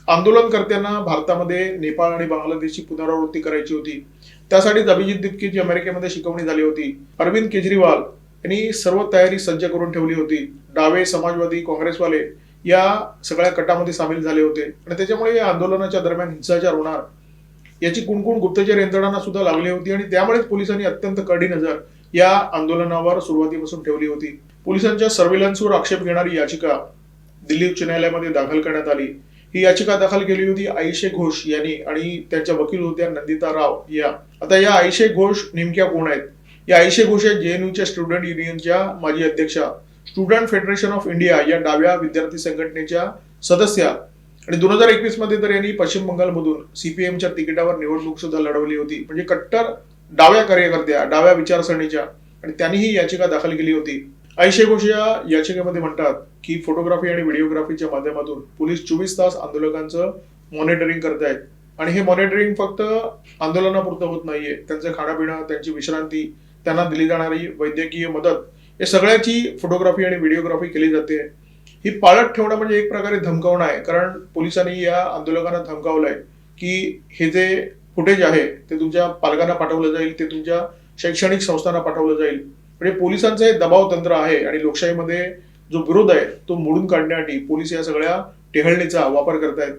आंदोलनकर्त्यांना भारतामध्ये नेपाळ आणि बांगलादेशची पुनरावृत्ती करायची होती. त्यासाठीच अभिजित दिपकीची अमेरिकेमध्ये शिकवणी झाली होती. अरविंद केजरीवाल यांनी सर्व तयारी सज्ज करून ठेवली होती. डावे, समाजवादी, काँग्रेसवाले या सगळ्या कटामध्ये सामील झाले होते आणि त्याच्यामुळे या आंदोलनाच्या दरम्यान हिंसाचार होणार याची कुणकुण गुप्तचर यंत्रणांना सुद्धा लागली होती आणि त्यामुळेच पोलिसांनी अत्यंत कडी नजर या आंदोलनावर सुरुवातीपासून ठेवली होती. पोलिसांच्या सर्व्हेलन्सवर आक्षेप घेणारी याचिका दिल्ली उच्च न्यायालयामध्ये दाखल करण्यात आली. ही याचिका दाखल केली होती आयशे घोष यांनी आणि त्यांच्या वकील होत्या नंदिता राव या. आता या आयशे घोष नेमक्या कोण आहेत? या आयशे घोष आहेत जेएनयूच्या स्टुडंट युनियनच्या माजी अध्यक्षा, स्टुडंट फेडरेशन ऑफ इंडिया या डाव्या विद्यार्थी संघटनेच्या सदस्या आणि 2021 मध्ये तर यांनी पश्चिम बंगालमधून सीपीएमच्या तिकिटावर निवडणूक सुद्धा लढवली होती. म्हणजे कट्टर डाव्या कार्यकर्त्या, डाव्या विचारसरणीच्या, आणि त्यांनी ही याचिका दाखल केली होती. आयशे घोष या याचिकेमध्ये म्हणतात की फोटोग्राफी आणि व्हिडिओग्राफीच्या माध्यमातून पोलीस 24 तास आंदोलकांचं मॉनिटरिंग करतायत आणि हे मॉनिटरिंग फक्त आंदोलनापुरतं होत नाहीये. त्यांचं खाणंपिणं, त्यांची विश्रांती, त्यांना दिली जाणारी वैद्यकीय मदत या सगळ्याची फोटोग्राफी आणि व्हिडिओग्राफी केली जाते. ही पाळत ठेवणं म्हणजे एक प्रकारे धमकावणं आहे, कारण पोलिसांनी या आंदोलकांना धमकावलंय की हे जे फुटेज आहे ते तुमच्या पालकांना पाठवलं जाईल, ते तुमच्या शैक्षणिक संस्थांना पाठवलं जाईल. म्हणजे पोलिसांचं हे दबाव तंत्र आहे आणि लोकशाहीमध्ये जो विरोध आहे तो मोडून काढण्यासाठी पोलीस या सगळ्या टेहळणीचा वापर करतायत.